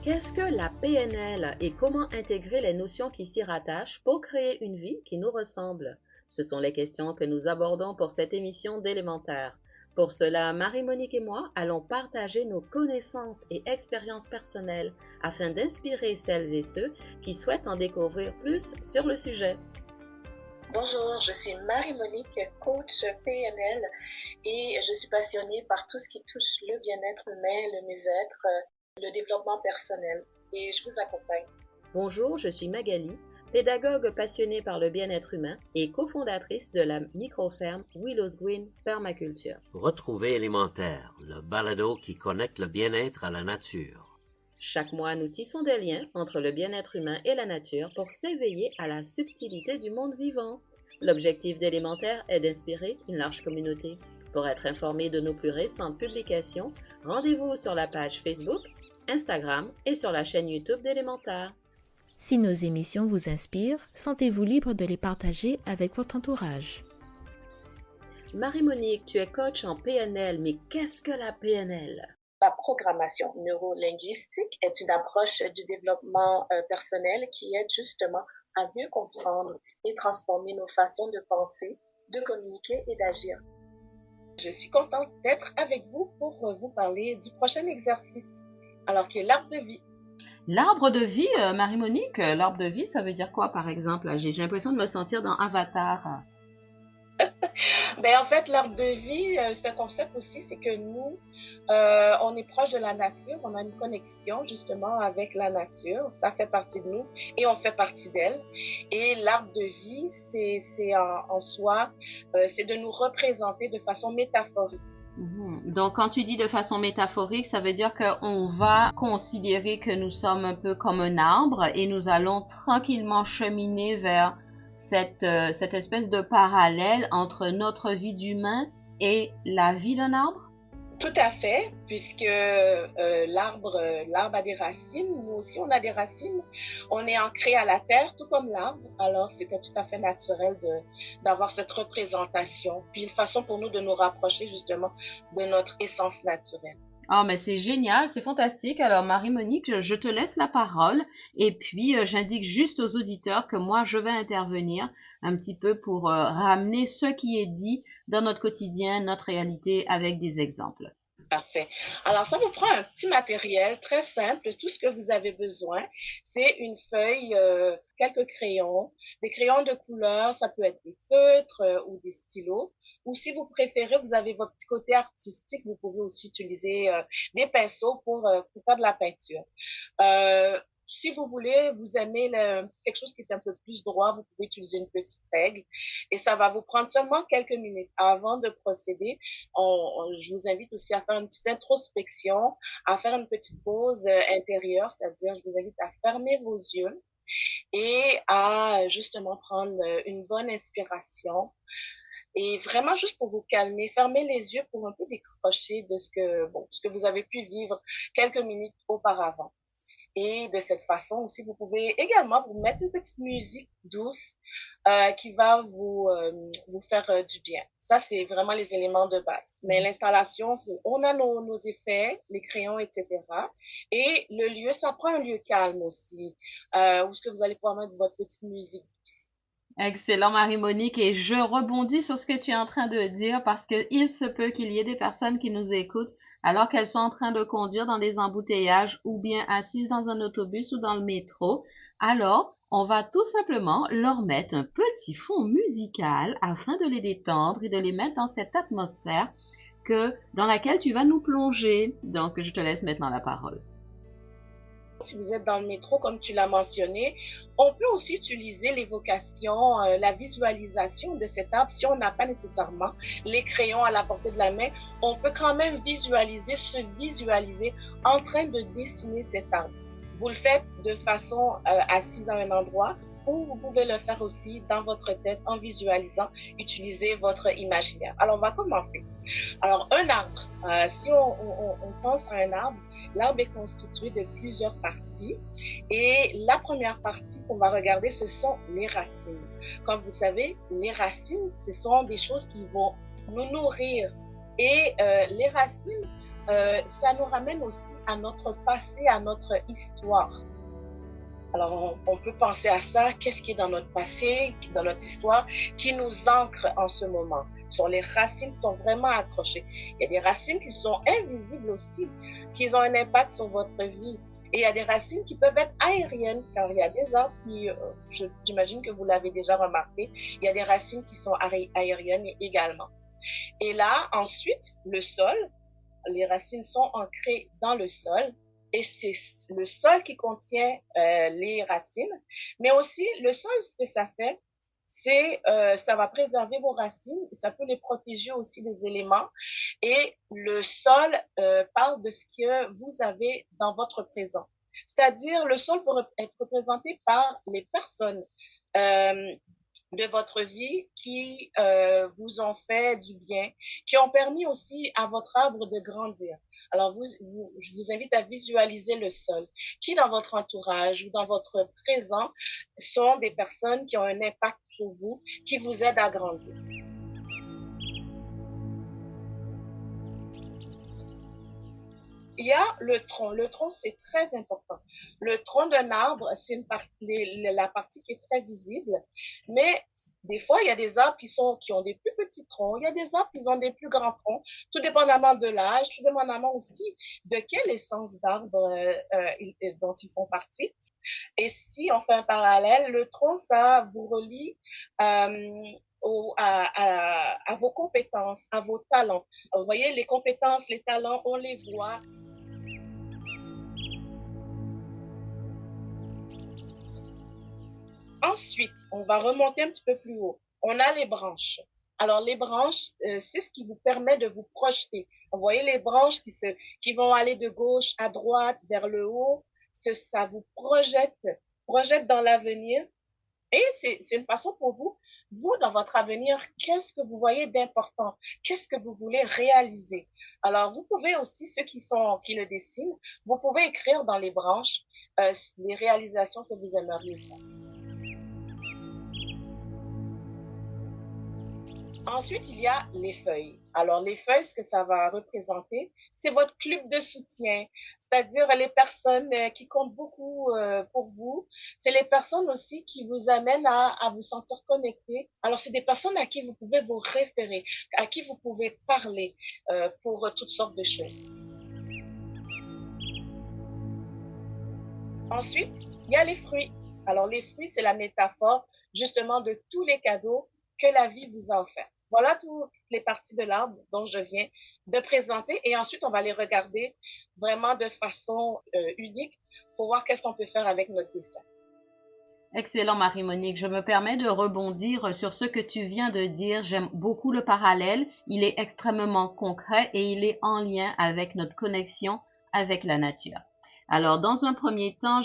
Qu'est-ce que la PNL et comment intégrer les notions qui s'y rattachent pour créer une vie qui nous ressemble? Ce sont les questions que nous abordons pour cette émission d'Élémentaire. Pour cela, Marie-Monique et moi allons partager nos connaissances et expériences personnelles afin d'inspirer celles et ceux qui souhaitent en découvrir plus sur le sujet. Bonjour, je suis Marie-Monique, coach PNL et je suis passionnée par tout ce qui touche le bien-être humain, le mieux-être, le développement personnel et je vous accompagne. Bonjour, je suis Magali, pédagogue passionnée par le bien-être humain et cofondatrice de la micro-ferme Willows Green Permaculture. Retrouvez Élémentaire, le balado qui connecte le bien-être à la nature. Chaque mois, nous tissons des liens entre le bien-être humain et la nature pour s'éveiller à la subtilité du monde vivant. L'objectif d'Élémentaire est d'inspirer une large communauté. Pour être informé de nos plus récentes publications, rendez-vous sur la page Facebook, Instagram et sur la chaîne YouTube d'Élémentaire. Si nos émissions vous inspirent, sentez-vous libre de les partager avec votre entourage. Marie-Monique, tu es coach en PNL, mais qu'est-ce que la PNL? La programmation neurolinguistique est une approche du développement personnel qui aide justement à mieux comprendre et transformer nos façons de penser, de communiquer et d'agir. Je suis contente d'être avec vous pour vous parler du prochain exercice, alors qui est l'arbre de vie. L'arbre de vie, Marie-Monique, l'arbre de vie, ça veut dire quoi par exemple? J'ai l'impression de me sentir dans Avatar. En fait, l'arbre de vie, c'est un concept aussi, c'est que nous, on est proche de la nature, on a une connexion justement avec la nature, ça fait partie de nous et on fait partie d'elle. Et l'arbre de vie, c'est en soi, c'est de nous représenter de façon métaphorique. Donc, quand tu dis de façon métaphorique, ça veut dire qu'on va considérer que nous sommes un peu comme un arbre et nous allons tranquillement cheminer vers cette espèce de parallèle entre notre vie d'humain et la vie d'un arbre? Tout à fait, puisque l'arbre a des racines, nous aussi on a des racines, on est ancré à la terre tout comme l'arbre, alors c'était tout à fait naturel d'avoir cette représentation, puis une façon pour nous de nous rapprocher justement de notre essence naturelle. Ah, mais c'est génial, c'est fantastique. Alors, Marie-Monique, je te laisse la parole et puis j'indique juste aux auditeurs que moi, je vais intervenir un petit peu pour ramener ce qui est dit dans notre quotidien, notre réalité avec des exemples. Parfait. Alors, ça vous prend un petit matériel très simple. Tout ce que vous avez besoin, c'est une feuille, quelques crayons, des crayons de couleur, ça peut être des feutres ou des stylos. Ou si vous préférez, vous avez votre petit côté artistique, vous pouvez aussi utiliser des pinceaux pour faire de la peinture. Si vous voulez, vous aimez quelque chose qui est un peu plus droit, vous pouvez utiliser une petite règle et ça va vous prendre seulement quelques minutes. Avant de procéder, je vous invite aussi à faire une petite introspection, à faire une petite pause intérieure, c'est-à-dire je vous invite à fermer vos yeux et à justement prendre une bonne inspiration. Et vraiment juste pour vous calmer, fermez les yeux pour un peu décrocher de ce que vous avez pu vivre quelques minutes auparavant. Et de cette façon aussi, vous pouvez également vous mettre une petite musique douce qui va vous faire du bien. Ça, c'est vraiment les éléments de base. Mais l'installation, on a nos effets, les crayons, etc. Et le lieu, ça prend un lieu calme aussi, où est-ce que vous allez pouvoir mettre votre petite musique douce. Excellent, Marie-Monique, et je rebondis sur ce que tu es en train de dire parce qu'il se peut qu'il y ait des personnes qui nous écoutent alors qu'elles sont en train de conduire dans des embouteillages ou bien assises dans un autobus ou dans le métro. Alors, on va tout simplement leur mettre un petit fond musical afin de les détendre et de les mettre dans cette atmosphère dans laquelle tu vas nous plonger. Donc, je te laisse maintenant la parole. Si vous êtes dans le métro, comme tu l'as mentionné, on peut aussi utiliser l'évocation, la visualisation de cet arbre. Si on n'a pas nécessairement les crayons à la portée de la main, on peut quand même se visualiser en train de dessiner cet arbre. Vous le faites de façon assise à un endroit ou vous pouvez le faire aussi dans votre tête en visualisant, utiliser votre imaginaire. Alors, on va commencer. Alors, un arbre, si on pense à un arbre, l'arbre est constitué de plusieurs parties et la première partie qu'on va regarder, ce sont les racines. Comme vous savez, les racines, ce sont des choses qui vont nous nourrir et les racines ça nous ramène aussi à notre passé, à notre histoire. Alors, on peut penser à ça, qu'est-ce qui est dans notre passé, dans notre histoire, qui nous ancre en ce moment. Les racines sont vraiment accrochées. Il y a des racines qui sont invisibles aussi, qui ont un impact sur votre vie. Et il y a des racines qui peuvent être aériennes, car il y a des arbres qui, j'imagine que vous l'avez déjà remarqué, il y a des racines qui sont aériennes également. Et là, ensuite, le sol, les racines sont ancrées dans le sol. Et c'est le sol qui contient les racines. Mais aussi, le sol, ce que ça fait, c'est ça va préserver vos racines, ça peut les protéger aussi des éléments. Et le sol parle de ce que vous avez dans votre présent. C'est-à-dire, le sol peut être représenté par les personnes de votre vie qui vous ont fait du bien, qui ont permis aussi à votre arbre de grandir. Alors, je vous invite à visualiser le sol, qui dans votre entourage ou dans votre présent sont des personnes qui ont un impact sur vous, qui vous aident à grandir. Il y a le tronc. Le tronc, c'est très important. Le tronc d'un arbre, c'est la partie qui est très visible. Mais des fois, il y a des arbres qui ont des plus petits troncs. Il y a des arbres qui ont des plus grands troncs, tout dépendamment de l'âge, tout dépendamment aussi de quelle essence d'arbre dont ils font partie. Et si on fait un parallèle, le tronc, ça vous relie à vos compétences, à vos talents. Vous voyez, les compétences, les talents, on les voit. Ensuite, on va remonter un petit peu plus haut. On a les branches. Alors, les branches, c'est ce qui vous permet de vous projeter. Vous voyez les branches qui vont aller de gauche à droite, vers le haut. Ça vous projette dans l'avenir. Et c'est une façon pour vous, dans votre avenir, qu'est-ce que vous voyez d'important? Qu'est-ce que vous voulez réaliser? Alors, vous pouvez aussi, ceux qui le dessinent, vous pouvez écrire dans les branches les réalisations que vous aimeriez faire. Ensuite, il y a les feuilles. Alors, les feuilles, ce que ça va représenter, c'est votre club de soutien, c'est-à-dire les personnes qui comptent beaucoup pour vous. C'est les personnes aussi qui vous amènent à vous sentir connecté. Alors, c'est des personnes à qui vous pouvez vous référer, à qui vous pouvez parler pour toutes sortes de choses. Ensuite, il y a les fruits. Alors, les fruits, c'est la métaphore justement de tous les cadeaux que la vie vous a offert. Voilà toutes les parties de l'arbre dont je viens de présenter et ensuite on va les regarder vraiment de façon unique pour voir qu'est-ce qu'on peut faire avec notre dessin. Excellent, Marie-Monique. Je me permets de rebondir sur ce que tu viens de dire. J'aime beaucoup le parallèle. Il est extrêmement concret et il est en lien avec notre connexion avec la nature. Alors, dans un premier temps,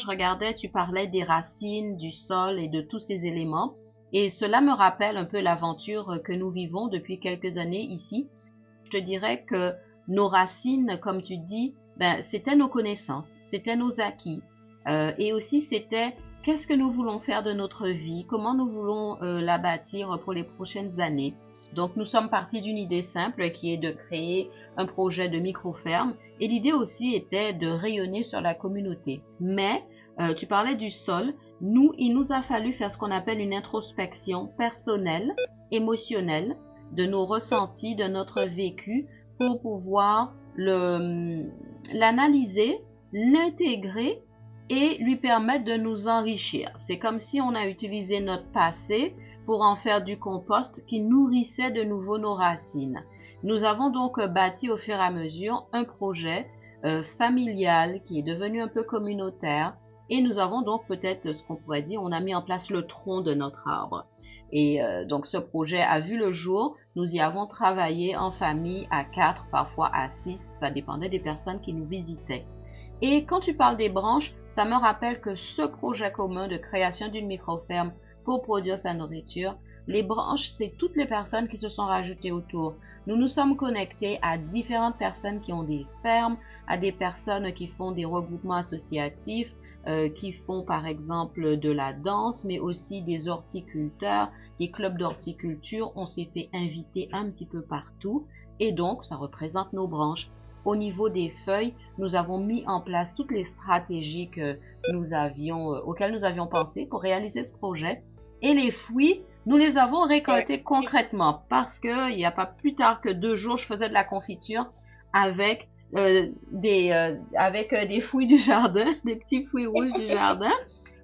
tu parlais des racines, du sol et de tous ces éléments. Et cela me rappelle un peu l'aventure que nous vivons depuis quelques années ici. Je te dirais que nos racines, comme tu dis, c'était nos connaissances, c'était nos acquis. Et aussi, c'était qu'est-ce que nous voulons faire de notre vie, comment nous voulons la bâtir pour les prochaines années. Donc, nous sommes partis d'une idée simple qui est de créer un projet de micro-ferme. Et l'idée aussi était de rayonner sur la communauté. Mais tu parlais du sol. Il nous a fallu faire ce qu'on appelle une introspection personnelle, émotionnelle, de nos ressentis, de notre vécu, pour pouvoir l'analyser, l'intégrer et lui permettre de nous enrichir. C'est comme si on a utilisé notre passé pour en faire du compost qui nourrissait de nouveau nos racines. Nous avons donc bâti au fur et à mesure un projet familial qui est devenu un peu communautaire. Et nous avons donc peut-être ce qu'on pourrait dire, on a mis en place le tronc de notre arbre. Et donc ce projet a vu le jour, nous y avons travaillé en famille à 4, parfois à 6, ça dépendait des personnes qui nous visitaient. Et quand tu parles des branches, ça me rappelle que ce projet commun de création d'une micro-ferme pour produire sa nourriture, les branches, c'est toutes les personnes qui se sont rajoutées autour. Nous nous sommes connectés à différentes personnes qui ont des fermes, à des personnes qui font des regroupements associatifs, qui font par exemple de la danse, mais aussi des horticulteurs, des clubs d'horticulture. On s'est fait inviter un petit peu partout et donc ça représente nos branches. au niveau des feuilles, nous avons mis en place toutes les stratégies auxquelles nous avions pensé pour réaliser ce projet. Et les fruits, nous les avons récoltés concrètement parce que il n'y a pas plus tard que 2 jours, je faisais de la confiture avec des fruits du jardin, des petits fruits rouges du jardin.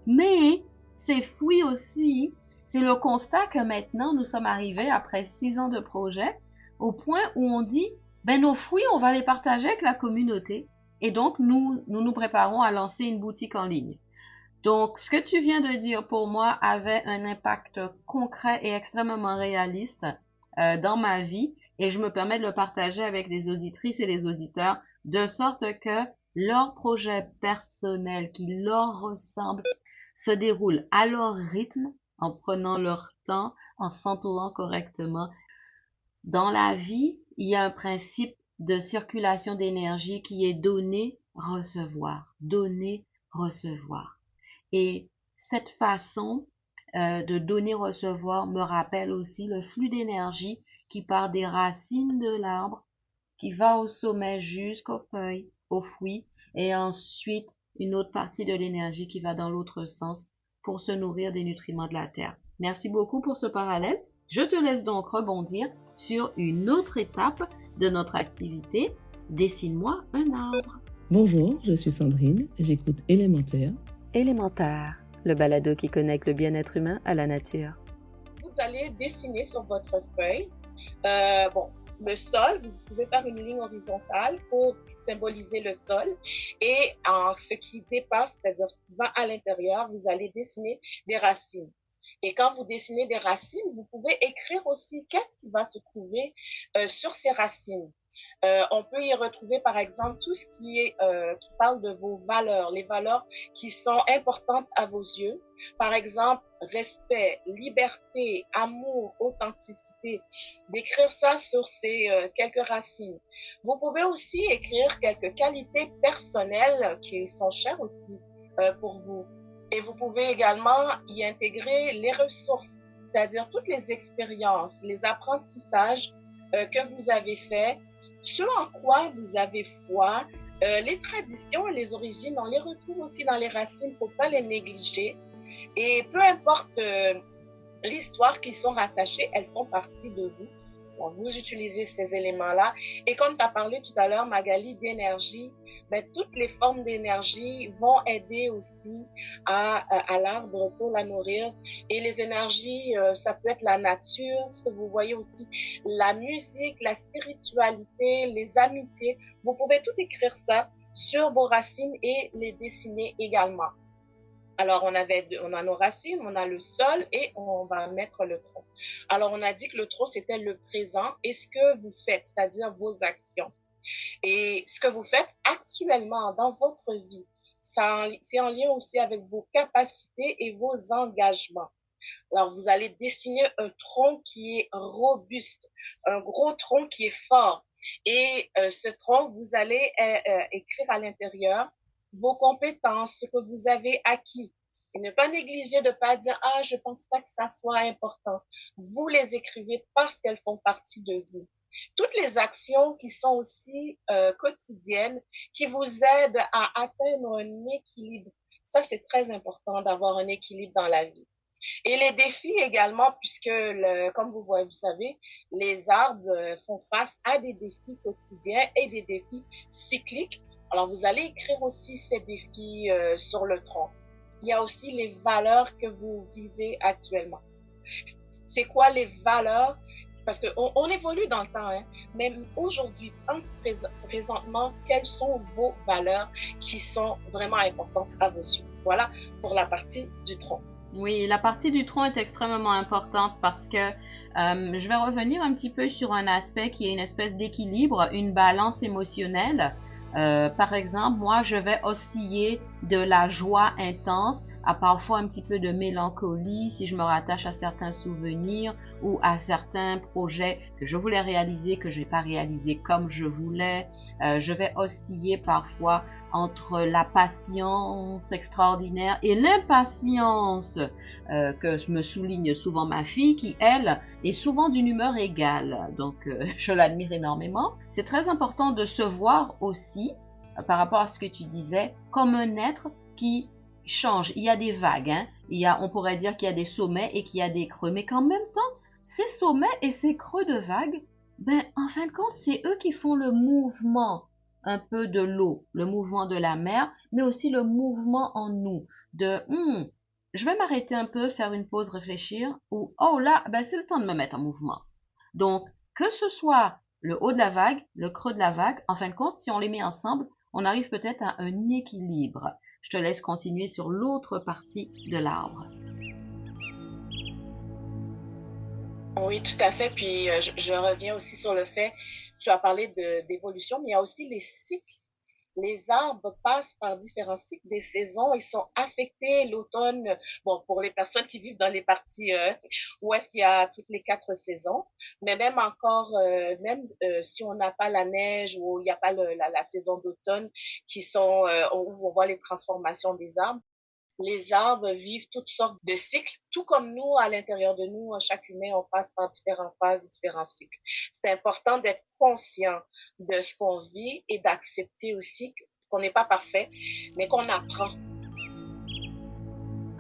Mais ces fruits aussi, c'est le constat que maintenant nous sommes arrivés après 6 ans de projet au point où on dit, nos fruits, on va les partager avec la communauté. Et donc, nous préparons à lancer une boutique en ligne. Donc, ce que tu viens de dire pour moi avait un impact concret et extrêmement réaliste dans ma vie et je me permets de le partager avec les auditrices et les auditeurs de sorte que leur projet personnel qui leur ressemble se déroule à leur rythme, en prenant leur temps, en s'entourant correctement. Dans la vie, il y a un principe de circulation d'énergie qui est donner, recevoir, donner, recevoir. Et cette façon de donner-recevoir me rappelle aussi le flux d'énergie qui part des racines de l'arbre, qui va au sommet jusqu'aux feuilles, aux fruits, et ensuite une autre partie de l'énergie qui va dans l'autre sens pour se nourrir des nutriments de la terre. Merci beaucoup pour ce parallèle. Je te laisse donc rebondir sur une autre étape de notre activité. Dessine-moi un arbre. Bonjour, je suis Sandrine, j'écoute Élémentaire. Élémentaire, le balado qui connecte le bien-être humain à la nature. Vous allez dessiner sur votre feuille, le sol, vous pouvez faire une ligne horizontale pour symboliser le sol et en ce qui dépasse, c'est-à-dire ce qui va à l'intérieur, vous allez dessiner des racines. Et quand vous dessinez des racines, vous pouvez écrire aussi qu'est-ce qui va se trouver sur ces racines. On peut y retrouver par exemple tout ce qui parle de vos valeurs, les valeurs qui sont importantes à vos yeux. Par exemple, respect, liberté, amour, authenticité. D'écrire ça sur ces quelques racines. Vous pouvez aussi écrire quelques qualités personnelles qui sont chères aussi pour vous. Et vous pouvez également y intégrer les ressources, c'est-à-dire toutes les expériences, les apprentissages que vous avez faits, ce en quoi vous avez foi, les traditions et les origines, on les retrouve aussi dans les racines, faut pas les négliger. Et peu importe l'histoire qui sont rattachées, elles font partie de vous. Bon, vous utilisez ces éléments-là. Et comme tu as parlé tout à l'heure, Magali, d'énergie, toutes les formes d'énergie vont aider aussi à l'arbre pour la nourrir. Et les énergies, ça peut être la nature, ce que vous voyez aussi, la musique, la spiritualité, les amitiés. Vous pouvez tout écrire ça sur vos racines et les dessiner également. Alors, on a nos racines, on a le sol et on va mettre le tronc. Alors, on a dit que le tronc, c'était le présent et ce que vous faites, c'est-à-dire vos actions. Et ce que vous faites actuellement dans votre vie, c'est en lien aussi avec vos capacités et vos engagements. Alors, vous allez dessiner un tronc qui est robuste, un gros tronc qui est fort. Et ce tronc, vous allez écrire à l'intérieur vos compétences, ce que vous avez acquis. Et ne pas négliger de pas dire « Ah, je pense pas que ça soit important ». Vous les écrivez parce qu'elles font partie de vous. Toutes les actions qui sont aussi quotidiennes, qui vous aident à atteindre un équilibre. Ça, c'est très important d'avoir un équilibre dans la vie. Et les défis également, puisque comme vous savez, les arbres font face à des défis quotidiens et des défis cycliques. Alors, vous allez écrire aussi ces défis sur le tronc. Il y a aussi les valeurs que vous vivez actuellement. C'est quoi les valeurs? Parce qu'on évolue dans le temps, hein? Mais aujourd'hui, présentement, quelles sont vos valeurs qui sont vraiment importantes à vos yeux? Voilà pour la partie du tronc. Oui, la partie du tronc est extrêmement importante parce que je vais revenir un petit peu sur un aspect qui est une espèce d'équilibre, une balance émotionnelle. Par exemple, moi, je vais osciller de la joie intense à parfois un petit peu de mélancolie si je me rattache à certains souvenirs ou à certains projets que je voulais réaliser, que je n'ai pas réalisé comme je voulais. Je vais osciller parfois entre la patience extraordinaire et l'impatience que me souligne souvent ma fille qui, elle, est souvent d'une humeur égale. Donc, je l'admire énormément. C'est très important de se voir aussi, par rapport à ce que tu disais, comme un être qui change. Il y a des vagues, hein. On pourrait dire qu'il y a des sommets et qu'il y a des creux. Mais qu'en même temps, ces sommets et ces creux de vagues, en fin de compte, c'est eux qui font le mouvement un peu de l'eau, le mouvement de la mer, mais aussi le mouvement en nous de je vais m'arrêter un peu, faire une pause, réfléchir, ou oh là, c'est le temps de me mettre en mouvement. Donc, que ce soit le haut de la vague, le creux de la vague, en fin de compte, si on les met ensemble, on arrive peut-être à un équilibre. Je te laisse continuer sur l'autre partie de l'arbre. Oui, tout à fait. Puis je reviens aussi sur le fait, tu as parlé d'évolution, mais il y a aussi les cycles. Les arbres passent par différents cycles des saisons. Ils sont affectés l'automne. Bon, pour les personnes qui vivent dans les parties où est-ce qu'il y a toutes les 4 saisons, mais même encore, si on n'a pas la neige ou il n'y a pas la saison d'automne, où on voit les transformations des arbres. Les arbres vivent toutes sortes de cycles, tout comme nous, à l'intérieur de nous, chaque humain, on passe par différentes phases, différents cycles. C'est important d'être conscient de ce qu'on vit et d'accepter aussi qu'on n'est pas parfait, mais qu'on apprend.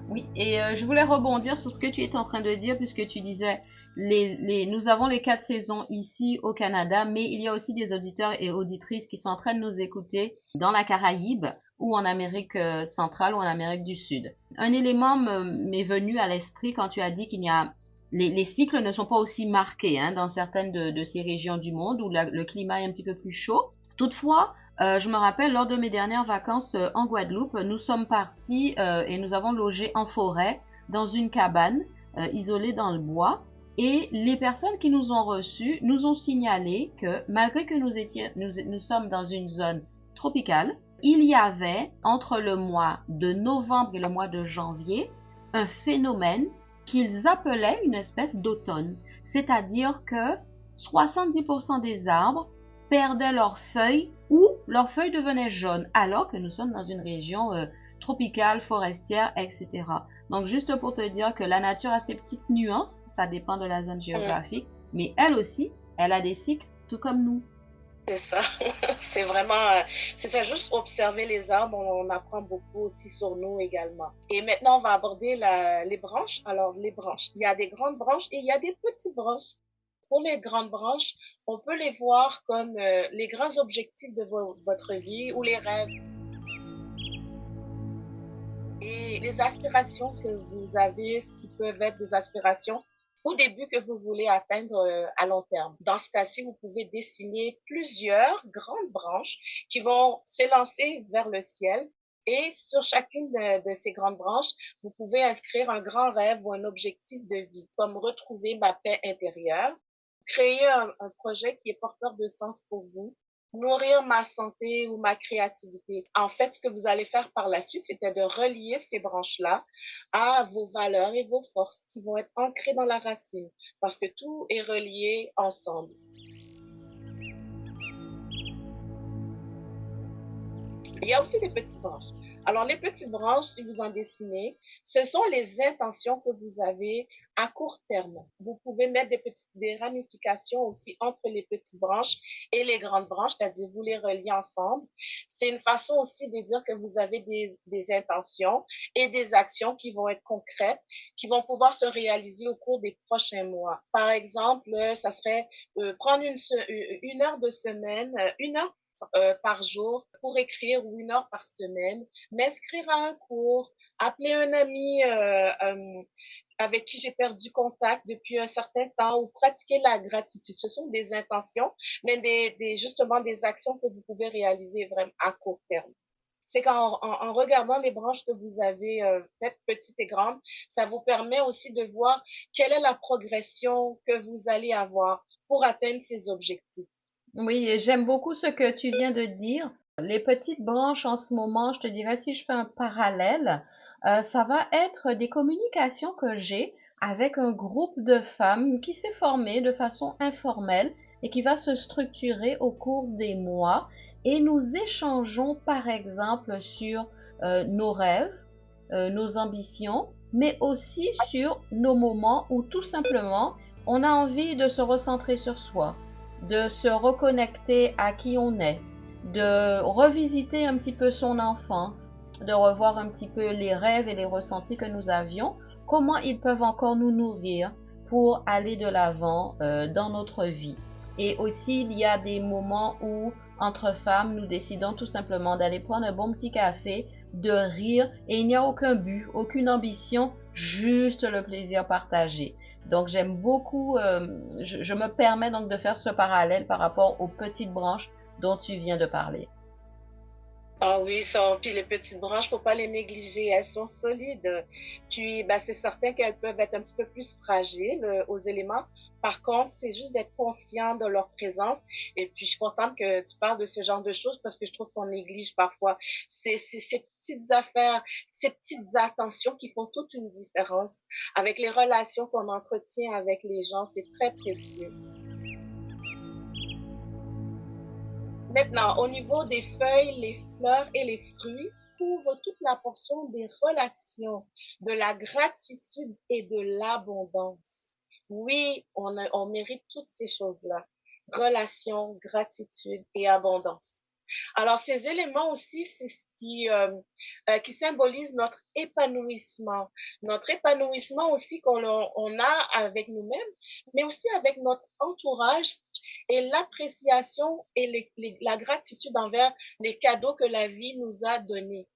Oui, et je voulais rebondir sur ce que tu étais en train de dire, puisque tu disais, nous avons les 4 saisons ici au Canada, mais il y a aussi des auditeurs et auditrices qui sont en train de nous écouter dans la Caraïbe ou en Amérique centrale ou en Amérique du Sud. Un élément m'est venu à l'esprit quand tu as dit qu'il y a les cycles ne sont pas aussi marqués dans certaines de ces régions du monde où le climat est un petit peu plus chaud. Toutefois, je me rappelle, lors de mes dernières vacances en Guadeloupe, nous sommes partis et nous avons logé en forêt dans une cabane isolée dans le bois. Et les personnes qui nous ont reçus nous ont signalé que malgré que nous sommes dans une zone tropicale, il y avait entre le mois de novembre et le mois de janvier un phénomène qu'ils appelaient une espèce d'automne. C'est-à-dire que 70% des arbres perdaient leurs feuilles ou leurs feuilles devenaient jaunes, alors que nous sommes dans une région tropicale, forestière, etc. Donc, juste pour te dire que la nature a ses petites nuances, ça dépend de la zone géographique, mais elle aussi, elle a des cycles, tout comme nous. C'est ça, c'est ça, juste observer les arbres, on apprend beaucoup aussi sur nous également. Et maintenant, on va aborder les branches. Alors, les branches, il y a des grandes branches et il y a des petites branches. Pour les grandes branches, on peut les voir comme les grands objectifs de votre vie ou les rêves. Et les aspirations que vous avez, ce qui peuvent être des aspirations au début que vous voulez atteindre à long terme. Dans ce cas-ci, vous pouvez dessiner plusieurs grandes branches qui vont s'élancer vers le ciel. Et sur chacune de ces grandes branches, vous pouvez inscrire un grand rêve ou un objectif de vie, comme retrouver ma paix intérieure, créer un projet qui est porteur de sens pour vous, nourrir ma santé ou ma créativité. En fait, ce que vous allez faire par la suite, c'était de relier ces branches-là à vos valeurs et vos forces qui vont être ancrées dans la racine, parce que tout est relié ensemble. Il y a aussi des petites branches. Alors, les petites branches, si vous en dessinez, ce sont les intentions que vous avez à court terme. Vous pouvez mettre des ramifications aussi entre les petites branches et les grandes branches, c'est-à-dire vous les reliez ensemble. C'est une façon aussi de dire que vous avez des intentions et des actions qui vont être concrètes, qui vont pouvoir se réaliser au cours des prochains mois. Par exemple, ça serait prendre une heure de semaine, une heure par jour pour écrire ou 1 heure par semaine, m'inscrire à un cours, appeler un ami avec qui j'ai perdu contact depuis un certain temps ou pratiquer la gratitude. Ce sont des intentions, mais justement des actions que vous pouvez réaliser vraiment à court terme. C'est qu'en regardant les branches que vous avez faites petites et grandes, ça vous permet aussi de voir quelle est la progression que vous allez avoir pour atteindre ces objectifs. Oui, et j'aime beaucoup ce que tu viens de dire. Les petites branches en ce moment, je te dirais, si je fais un parallèle Ça va être des communications que j'ai avec un groupe de femmes qui s'est formé de façon informelle et qui va se structurer au cours des mois. Et nous échangeons par exemple sur nos rêves, nos ambitions, mais aussi sur nos moments où tout simplement on a envie de se recentrer sur soi, de se reconnecter à qui on est, de revisiter un petit peu son enfance, de revoir un petit peu les rêves et les ressentis que nous avions, comment ils peuvent encore nous nourrir pour aller de l'avant dans notre vie. Et aussi, il y a des moments où, entre femmes, nous décidons tout simplement d'aller prendre un bon petit café, de rire, et il n'y a aucun but, aucune ambition, juste le plaisir partagé. Donc, j'aime beaucoup, je me permets donc de faire ce parallèle par rapport aux petites branches dont tu viens de parler. Ah oui, ça, puis les petites branches, faut pas les négliger, elles sont solides. Puis, c'est certain qu'elles peuvent être un petit peu plus fragiles aux éléments. Par contre, c'est juste d'être conscient de leur présence. Et puis, je suis contente que tu parles de ce genre de choses parce que je trouve qu'on néglige parfois ces petites affaires, ces petites attentions qui font toute une différence. Avec les relations qu'on entretient avec les gens, c'est très précieux. Maintenant, au niveau des feuilles, les fleurs et les fruits, couvrent toute la portion des relations, de la gratitude et de l'abondance. Oui, on mérite toutes ces choses-là. Relations, gratitude et abondance. Alors, ces éléments aussi, c'est ce qui symbolise notre épanouissement. Notre épanouissement aussi on a avec nous-mêmes, mais aussi avec notre entourage et l'appréciation et la gratitude envers les cadeaux que la vie nous a donnés.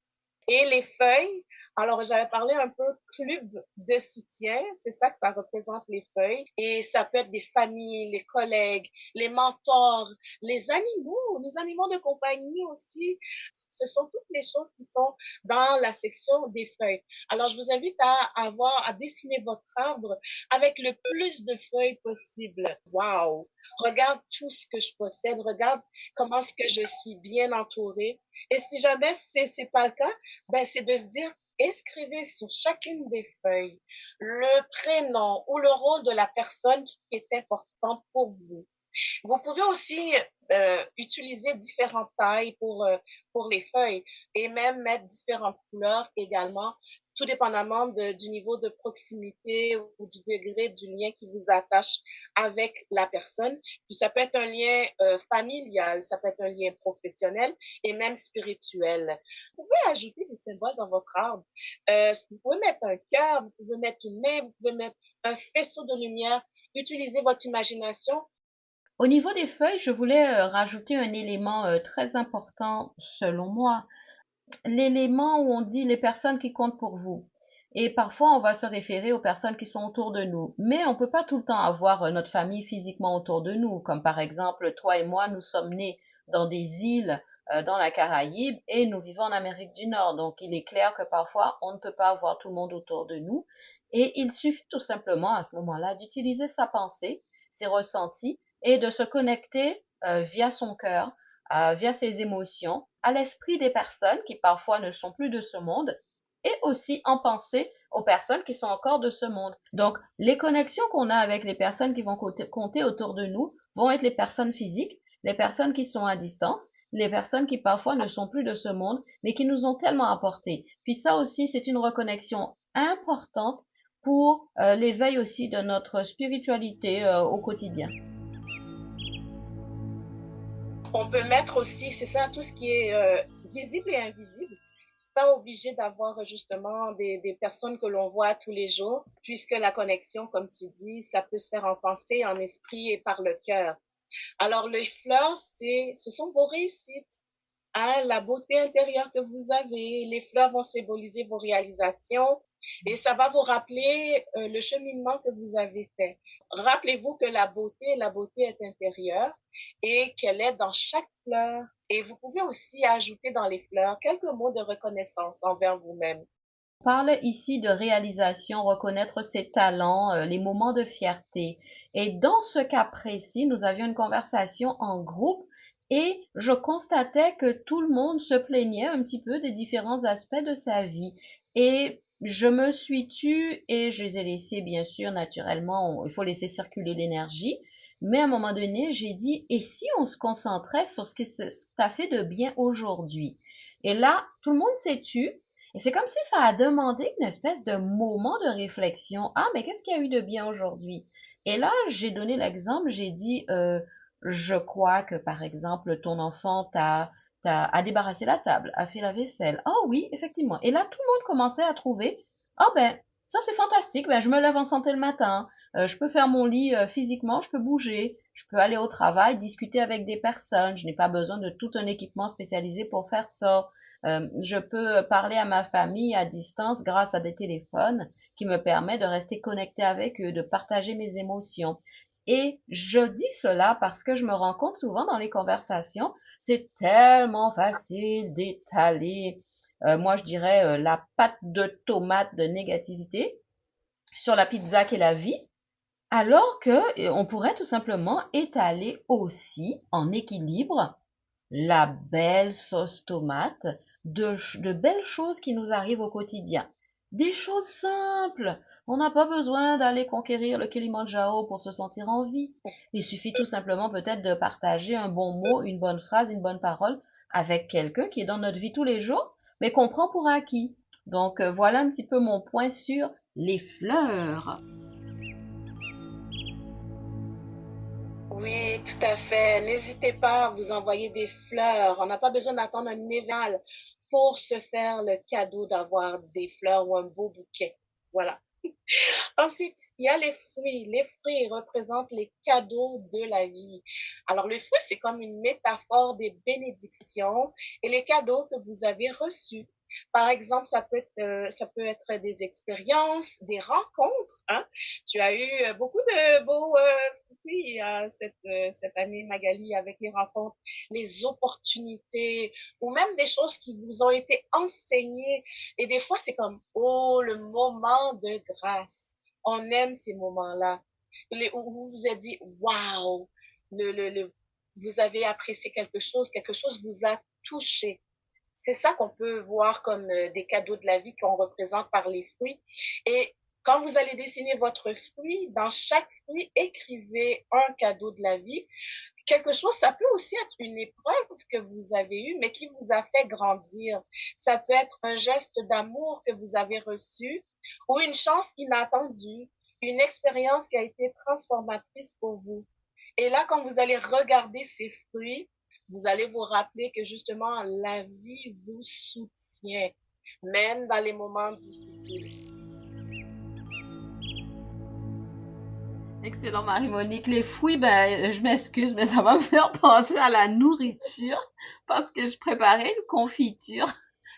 Et les feuilles, alors j'avais parlé un peu club de soutien, c'est ça que ça représente les feuilles. Et ça peut être des familles, les collègues, les mentors, les animaux de compagnie aussi. Ce sont toutes les choses qui sont dans la section des feuilles. Alors je vous invite à dessiner votre arbre avec le plus de feuilles possible. Waouh! Regarde tout ce que je possède, regarde comment est-ce que je suis bien entourée. Et si jamais c'est pas le cas, c'est de se dire, inscrivez sur chacune des feuilles le prénom ou le rôle de la personne qui est importante pour vous. Vous pouvez aussi utiliser différentes tailles pour les feuilles et même mettre différentes couleurs également, tout dépendamment du niveau de proximité ou du degré du lien qui vous attache avec la personne. Puis ça peut être un lien familial, ça peut être un lien professionnel et même spirituel. Vous pouvez ajouter des symboles dans votre arbre. Vous pouvez mettre un cœur, vous pouvez mettre une main, vous pouvez mettre un faisceau de lumière. Utilisez votre imagination. Au niveau des feuilles, je voulais rajouter un élément très important selon moi. L'élément où on dit les personnes qui comptent pour vous. Et parfois, on va se référer aux personnes qui sont autour de nous. Mais on ne peut pas tout le temps avoir notre famille physiquement autour de nous. Comme par exemple, toi et moi, nous sommes nés dans des îles dans la Caraïbe et nous vivons en Amérique du Nord. Donc, il est clair que parfois, on ne peut pas avoir tout le monde autour de nous. Et il suffit tout simplement à ce moment-là d'utiliser sa pensée, ses ressentis et de se connecter via son cœur, via ses émotions, à l'esprit des personnes qui parfois ne sont plus de ce monde et aussi en penser aux personnes qui sont encore de ce monde. Donc, les connexions qu'on a avec les personnes qui vont compter autour de nous vont être les personnes physiques, les personnes qui sont à distance, les personnes qui parfois ne sont plus de ce monde, mais qui nous ont tellement apporté. Puis ça aussi, c'est une reconnexion importante pour l'éveil aussi de notre spiritualité au quotidien. On peut mettre aussi, c'est ça, tout ce qui est visible et invisible. C'est pas obligé d'avoir justement des personnes que l'on voit tous les jours, puisque la connexion, comme tu dis, ça peut se faire en pensée, en esprit et par le cœur. Alors, les fleurs, ce sont vos réussites, hein, la beauté intérieure que vous avez. Les fleurs vont symboliser vos réalisations et ça va vous rappeler le cheminement que vous avez fait. Rappelez-vous que la beauté est intérieure et qu'elle est dans chaque fleur. Et vous pouvez aussi ajouter dans les fleurs quelques mots de reconnaissance envers vous-même. On parle ici de réalisation, reconnaître ses talents, les moments de fierté. Et dans ce cas précis, nous avions une conversation en groupe Et je constatais que tout le monde se plaignait un petit peu des différents aspects de sa vie. Et je me suis tue et je les ai laissés, bien sûr, naturellement, il faut laisser circuler l'énergie. Mais à un moment donné, j'ai dit, et si on se concentrait sur ce que ça fait de bien aujourd'hui? Et là, tout le monde s'est tu. Et c'est comme si ça a demandé une espèce de moment de réflexion. Ah, mais qu'est-ce qu'il y a eu de bien aujourd'hui? Et là, j'ai donné l'exemple, j'ai dit, je crois que, par exemple, ton enfant a débarrassé la table, a fait la vaisselle. Oh oui, effectivement. Et là, tout le monde commençait à trouver, oh ben, ça c'est fantastique, ben, je me lève en santé le matin, je peux faire mon lit physiquement, je peux bouger, je peux aller au travail, discuter avec des personnes, je n'ai pas besoin de tout un équipement spécialisé pour faire ça. Je peux parler à ma famille à distance grâce à des téléphones qui me permettent de rester connecté avec eux, de partager mes émotions. Et je dis cela parce que je me rends compte souvent dans les conversations, c'est tellement facile d'étaler, moi je dirais, la pâte de tomate de négativité sur la pizza qu'est la vie, alors que on pourrait tout simplement étaler aussi en équilibre la belle sauce tomate de belles choses qui nous arrivent au quotidien. Des choses simples. On n'a pas besoin d'aller conquérir le Kilimandjaro pour se sentir en vie. Il suffit tout simplement peut-être de partager un bon mot, une bonne phrase, une bonne parole avec quelqu'un qui est dans notre vie tous les jours, mais qu'on prend pour acquis. Donc voilà un petit peu mon point sur les fleurs. Oui, tout à fait. N'hésitez pas à vous envoyer des fleurs. On n'a pas besoin d'attendre un événement pour se faire le cadeau d'avoir des fleurs ou un beau bouquet. Voilà. Ensuite, il y a les fruits. Les fruits représentent les cadeaux de la vie. Alors, le fruit, c'est comme une métaphore des bénédictions et les cadeaux que vous avez reçus. Par exemple, ça peut être des expériences, des rencontres. Hein? Tu as eu beaucoup de beaux fruits cette année, Magali, avec les rencontres, les opportunités, ou même des choses qui vous ont été enseignées. Et des fois, c'est comme, oh, le moment de grâce. On aime ces moments-là. Où vous vous êtes dit, waouh, vous avez apprécié quelque chose vous a touché. C'est ça qu'on peut voir comme des cadeaux de la vie qu'on représente par les fruits. Et quand vous allez dessiner votre fruit, dans chaque fruit, écrivez un cadeau de la vie. Quelque chose, ça peut aussi être une épreuve que vous avez eue, mais qui vous a fait grandir. Ça peut être un geste d'amour que vous avez reçu ou une chance inattendue, une expérience qui a été transformatrice pour vous. Et là, quand vous allez regarder ces fruits, vous allez vous rappeler que justement, la vie vous soutient, même dans les moments difficiles. Excellent, Marie-Monique. Les fruits, ben, je m'excuse, mais ça va me faire penser à la nourriture parce que je préparais une confiture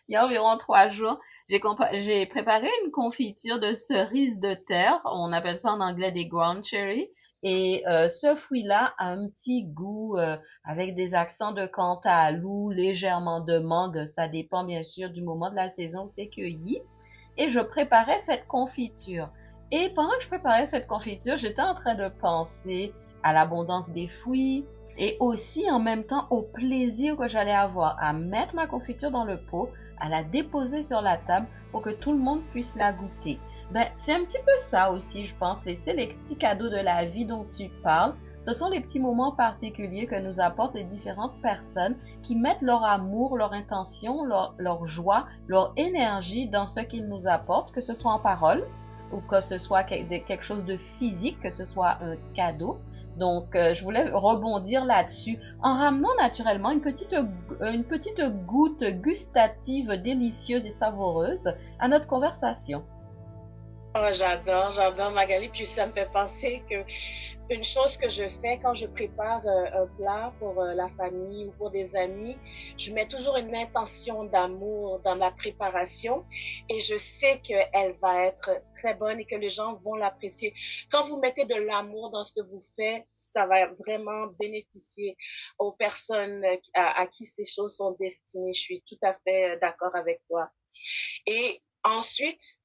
il y a environ 3 jours. J'ai préparé une confiture de cerises de terre. On appelle ça en anglais des ground cherry. Et ce fruit-là a un petit goût avec des accents de cantaloupe, légèrement de mangue. Ça dépend bien sûr du moment de la saison où c'est cueilli. Et je préparais cette confiture. Et pendant que je préparais cette confiture, j'étais en train de penser à l'abondance des fruits et aussi en même temps au plaisir que j'allais avoir à mettre ma confiture dans le pot, à la déposer sur la table pour que tout le monde puisse la goûter. Ben, c'est un petit peu ça aussi, je pense. C'est les petits cadeaux de la vie dont tu parles. Ce sont les petits moments particuliers que nous apportent les différentes personnes qui mettent leur amour, leur intention, leur joie, leur énergie dans ce qu'ils nous apportent, que ce soit en parole, ou que ce soit quelque chose de physique, que ce soit un cadeau. Donc, je voulais rebondir là-dessus en ramenant naturellement une petite goutte gustative délicieuse et savoureuse à notre conversation. Oh, j'adore Magali. Puis ça me fait penser que une chose que je fais quand je prépare un plat pour la famille ou pour des amis, je mets toujours une intention d'amour dans ma préparation et je sais qu'elle va être très bonne et que les gens vont l'apprécier. Quand vous mettez de l'amour dans ce que vous faites, ça va vraiment bénéficier aux personnes à qui ces choses sont destinées. Je suis tout à fait d'accord avec toi. Et ensuite,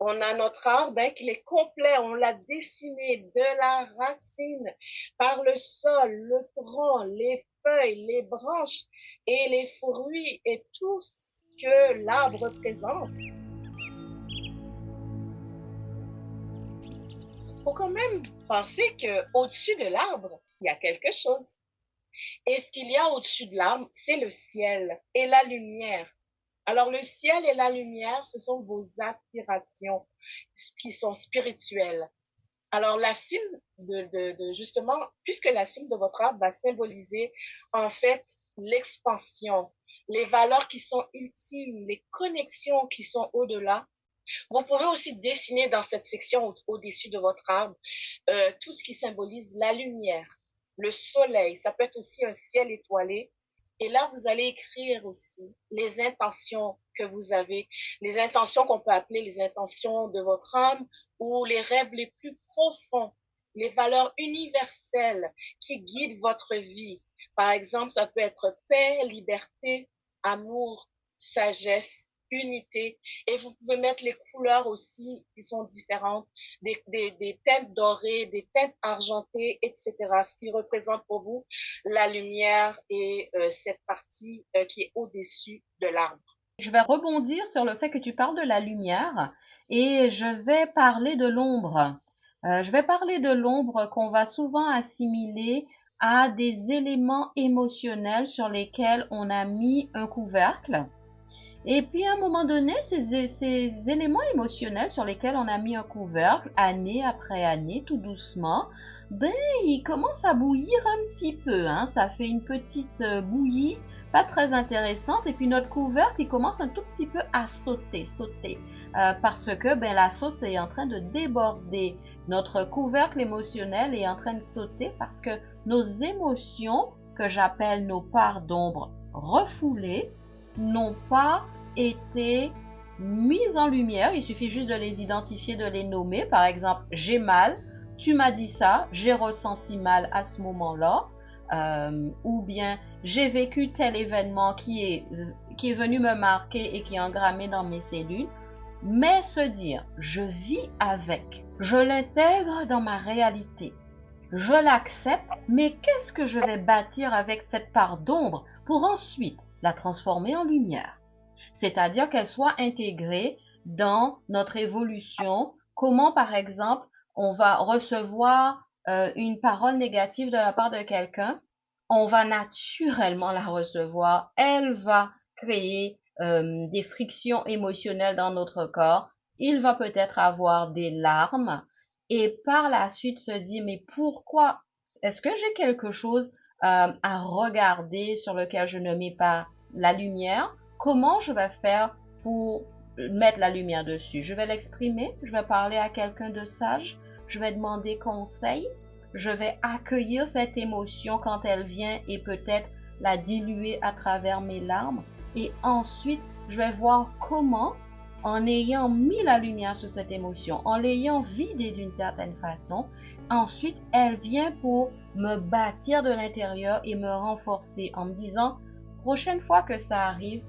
On a notre arbre qu'il est complet, on l'a dessiné de la racine par le sol, le tronc, les feuilles, les branches et les fruits et tout ce que l'arbre représente. Il faut quand même penser qu'au-dessus de l'arbre, il y a quelque chose. Et ce qu'il y a au-dessus de l'arbre, c'est le ciel et la lumière. Alors, le ciel et la lumière, ce sont vos aspirations qui sont spirituelles. Alors, la cime justement, puisque la cime de votre arbre va symboliser, en fait, l'expansion, les valeurs qui sont ultimes, les connexions qui sont au-delà. Vous pouvez aussi dessiner dans cette section au-dessus de votre arbre tout ce qui symbolise la lumière, le soleil. Ça peut être aussi un ciel étoilé. Et là, vous allez écrire aussi les intentions que vous avez, les intentions qu'on peut appeler les intentions de votre âme ou les rêves les plus profonds, les valeurs universelles qui guident votre vie. Par exemple, ça peut être paix, liberté, amour, sagesse, unité. Et vous pouvez mettre les couleurs aussi qui sont différentes, des teintes dorées, des teintes argentées, etc. Ce qui représente pour vous la lumière et cette partie qui est au-dessus de l'arbre. Je vais rebondir sur le fait que tu parles de la lumière et je vais parler de l'ombre. Je vais parler de l'ombre qu'on va souvent assimiler à des éléments émotionnels sur lesquels on a mis un couvercle. Et puis à un moment donné, ces éléments émotionnels sur lesquels on a mis un couvercle, année après année, tout doucement, ils commencent à bouillir un petit peu. Ça fait une petite bouillie, pas très intéressante. Et puis notre couvercle, il commence un tout petit peu à sauter, parce que la sauce est en train de déborder. Notre couvercle émotionnel est en train de sauter parce que nos émotions, que j'appelle nos parts d'ombre refoulées, n'ont pas été mises en lumière. Il suffit juste de les identifier, de les nommer. Par exemple, j'ai mal, tu m'as dit ça, j'ai ressenti mal à ce moment-là. Ou bien j'ai vécu tel événement qui est venu me marquer et qui est engrammé dans mes cellules. Mais se dire, je vis avec, je l'intègre dans ma réalité, je l'accepte, mais qu'est-ce que je vais bâtir avec cette part d'ombre pour ensuite la transformer en lumière? C'est-à-dire qu'elle soit intégrée dans notre évolution. Comment, par exemple, on va recevoir une parole négative de la part de quelqu'un, on va naturellement la recevoir. Elle va créer des frictions émotionnelles dans notre corps. Il va peut-être avoir des larmes et par la suite se dire, mais pourquoi? Est-ce que j'ai quelque chose à regarder sur lequel je ne mets pas la lumière? Comment je vais faire pour mettre la lumière dessus? Je vais l'exprimer, je vais parler à quelqu'un de sage, je vais demander conseil, je vais accueillir cette émotion quand elle vient et peut-être la diluer à travers mes larmes. Et ensuite, je vais voir comment, en ayant mis la lumière sur cette émotion, en l'ayant vidée d'une certaine façon, ensuite, elle vient pour me bâtir de l'intérieur et me renforcer en me disant, prochaine fois que ça arrive,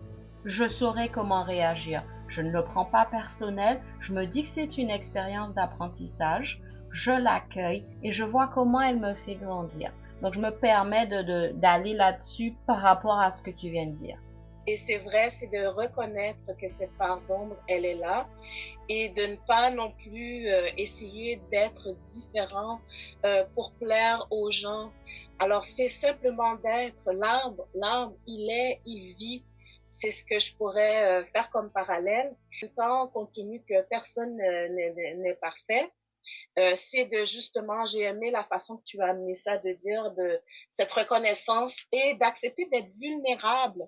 je saurai comment réagir. Je ne le prends pas personnel, je me dis que c'est une expérience d'apprentissage, je l'accueille et je vois comment elle me fait grandir. Donc, je me permets d'aller là-dessus par rapport à ce que tu viens de dire. Et c'est vrai, c'est de reconnaître que cette part d'ombre, elle est là et de ne pas non plus essayer d'être différent pour plaire aux gens. Alors, c'est simplement d'être l'arbre, il vit. C'est ce que je pourrais faire comme parallèle. En même temps, compte tenu que personne n'est parfait, c'est de justement, j'ai aimé la façon que tu as amené ça, de dire de cette reconnaissance et d'accepter d'être vulnérable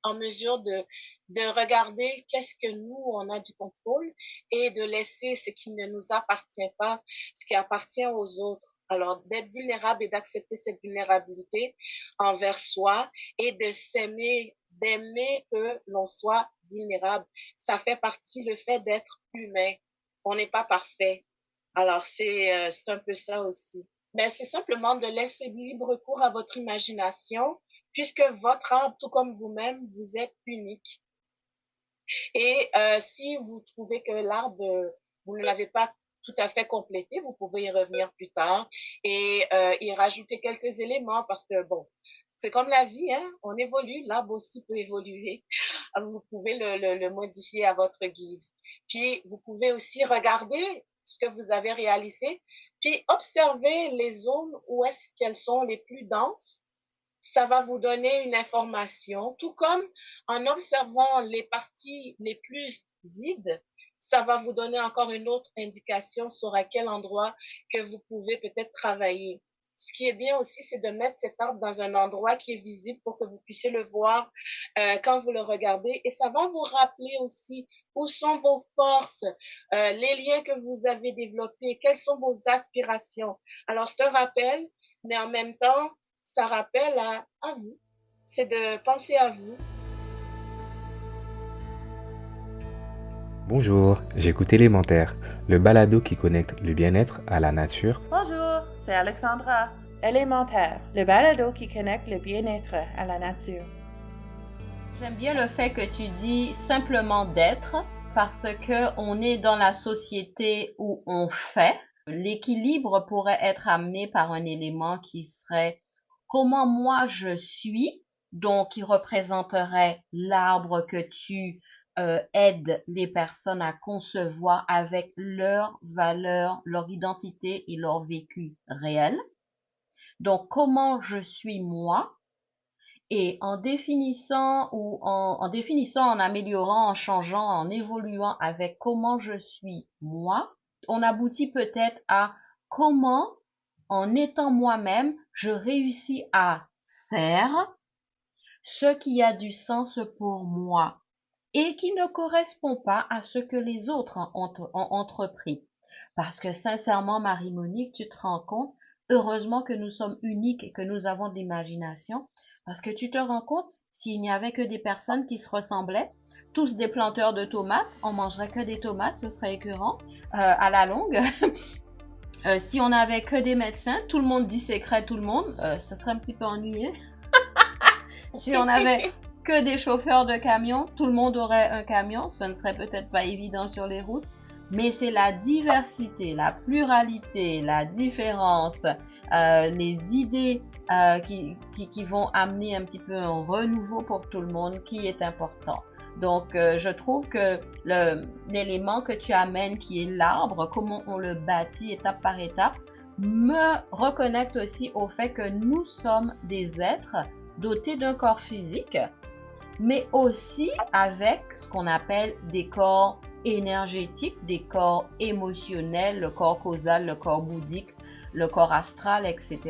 en mesure de regarder qu'est-ce que nous, on a du contrôle et de laisser ce qui ne nous appartient pas, ce qui appartient aux autres. Alors, d'être vulnérable et d'accepter cette vulnérabilité envers soi et de s'aimer, d'aimer que l'on soit vulnérable. Ça fait partie, le fait d'être humain. On n'est pas parfait. Alors, c'est un peu ça aussi. Mais c'est simplement de laisser libre cours à votre imagination, puisque votre arbre, tout comme vous-même, vous êtes unique. Et si vous trouvez que l'arbre, vous ne l'avez pas tout à fait complété, vous pouvez y revenir plus tard et y rajouter quelques éléments parce que, bon, c'est comme la vie, hein, on évolue, l'arbre aussi peut évoluer. Vous pouvez le modifier à votre guise. Puis, vous pouvez aussi regarder ce que vous avez réalisé, puis observer les zones où est-ce qu'elles sont les plus denses. Ça va vous donner une information, tout comme en observant les parties les plus vides, ça va vous donner encore une autre indication sur à quel endroit que vous pouvez peut-être travailler. Ce qui est bien aussi, c'est de mettre cet arbre dans un endroit qui est visible pour que vous puissiez le voir quand vous le regardez. Et ça va vous rappeler aussi où sont vos forces, les liens que vous avez développés, quelles sont vos aspirations. Alors, c'est un rappel, mais en même temps, ça rappelle à vous. C'est de penser à vous. Bonjour, j'écoute Élémentaire, le balado qui connecte le bien-être à la nature. Bonjour, c'est Alexandra. Élémentaire, le balado qui connecte le bien-être à la nature. J'aime bien le fait que tu dis simplement d'être parce que on est dans la société où on fait. L'équilibre pourrait être amené par un élément qui serait comment moi je suis, donc qui représenterait l'arbre que tu aides les personnes à concevoir avec leurs valeurs, leur identité et leur vécu réel. Donc, comment je suis moi, et en définissant en améliorant, en changeant, en évoluant avec comment je suis moi, on aboutit peut-être à comment, en étant moi-même, je réussis à faire ce qui a du sens pour moi et qui ne correspond pas à ce que les autres ont entrepris. Parce que sincèrement, Marie-Monique, tu te rends compte, heureusement que nous sommes uniques et que nous avons de l'imagination, parce que tu te rends compte, s'il n'y avait que des personnes qui se ressemblaient, tous des planteurs de tomates, on mangerait que des tomates, ce serait écœurant à la longue. Si on n'avait que des médecins, tout le monde disséquerait tout le monde, ce serait un petit peu ennuyé. Si on avait que des chauffeurs de camions, tout le monde aurait un camion, ce ne serait peut-être pas évident sur les routes, mais c'est la diversité, la pluralité, la différence, les idées qui vont amener un petit peu un renouveau pour tout le monde qui est important. Donc, je trouve que l'élément que tu amènes, qui est l'arbre, comment on le bâtit étape par étape, me reconnecte aussi au fait que nous sommes des êtres dotés d'un corps physique, mais aussi avec ce qu'on appelle des corps énergétiques, des corps émotionnels, le corps causal, le corps bouddhique, le corps astral, etc.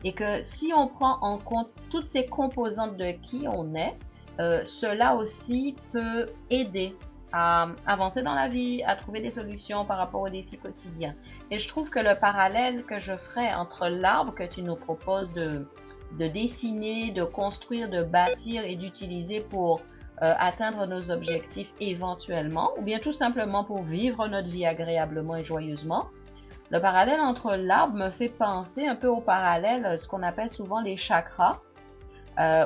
Et que si on prend en compte toutes ces composantes de qui on est, cela aussi peut aider à avancer dans la vie, à trouver des solutions par rapport aux défis quotidiens. Et je trouve que le parallèle que je ferais entre l'arbre que tu nous proposes de dessiner, de construire, de bâtir et d'utiliser pour atteindre nos objectifs éventuellement, ou bien tout simplement pour vivre notre vie agréablement et joyeusement. Le parallèle entre l'arbre me fait penser un peu au parallèle, ce qu'on appelle souvent les chakras,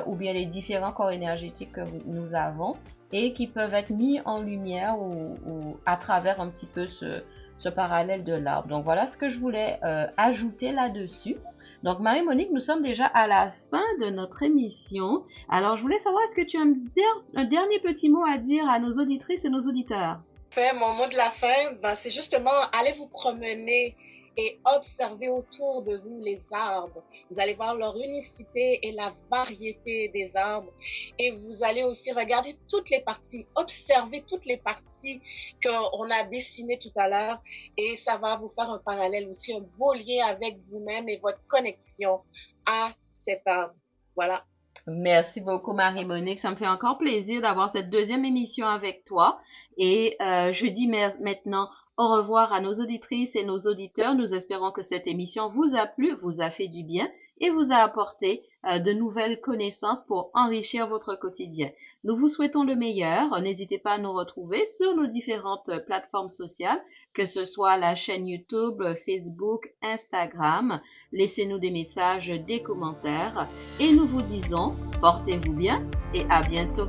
ou bien les différents corps énergétiques que nous avons et qui peuvent être mis en lumière ou à travers un petit peu ce parallèle de l'arbre. Donc voilà ce que je voulais ajouter là-dessus. Donc Marie-Monique, nous sommes déjà à la fin de notre émission. Alors je voulais savoir, est-ce que tu as un dernier petit mot à dire à nos auditrices et nos auditeurs? Mon mot de la fin, c'est justement, allez vous promener et observez autour de vous les arbres. Vous allez voir leur unicité et la variété des arbres. Et vous allez aussi regarder toutes les parties, observer toutes les parties qu'on a dessinées tout à l'heure. Et ça va vous faire un parallèle aussi, un beau lien avec vous-même et votre connexion à cet arbre. Voilà. Merci beaucoup Marie-Monique, ça me fait encore plaisir d'avoir cette deuxième émission avec toi et je dis maintenant au revoir à nos auditrices et nos auditeurs. Nous espérons que cette émission vous a plu, vous a fait du bien et vous a apporté de nouvelles connaissances pour enrichir votre quotidien. Nous vous souhaitons le meilleur. N'hésitez pas à nous retrouver sur nos différentes plateformes sociales, que ce soit la chaîne YouTube, Facebook, Instagram. Laissez-nous des messages, des commentaires et nous vous disons portez-vous bien et à bientôt.